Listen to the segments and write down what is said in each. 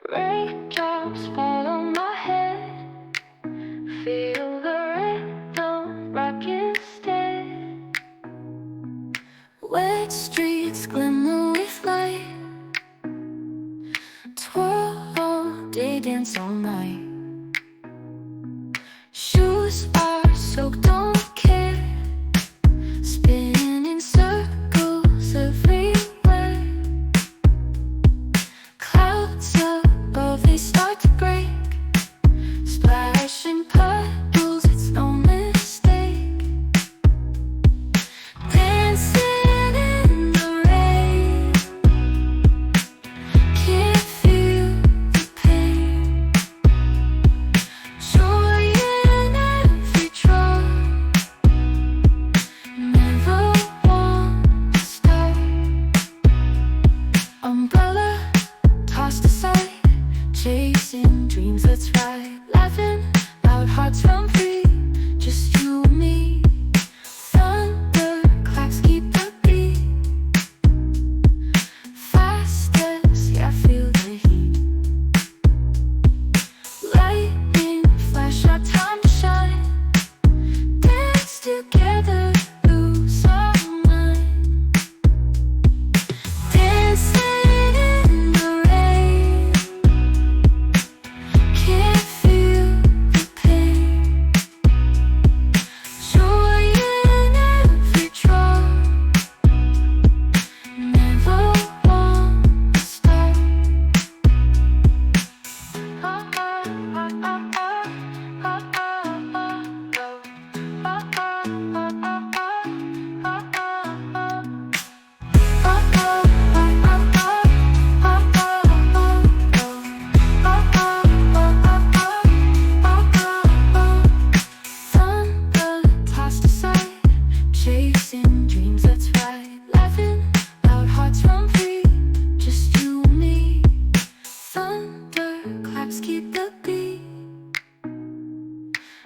Raindrops fall on my head. Feel the rhythm rock instead. Wet streets glimmer with light. Twirl all day, dance all night. Shoes are soaked, don't care. Spinning circles everywhere. Clouds above, they start to break. Splashing puddles, it's no mistake. Dancing in the rain. Can't feel the pain. Joy in every drop. Never want to stop. Umbrella tossed aside. Chasing dreams, let's ride. Laughing, loud hearts run free. Just you and me. Thunder claps keep the beat. Fastest, yeah, I feel the heat. Lightning flash, our time to shine. Dance together, lose our mind. Dancing in the rain. Can't feel the pain. Joy in every drop. Never want to stop. Thunder tossed aside, chasing dreams, let's ride. Laughing, loud hearts run free. Just you and me. Thunder claps keep the beat.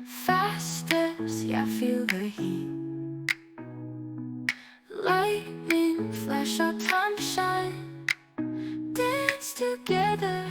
Fastest, yeah, I feel the heat. Lightning flash, our time to shine. Dance together.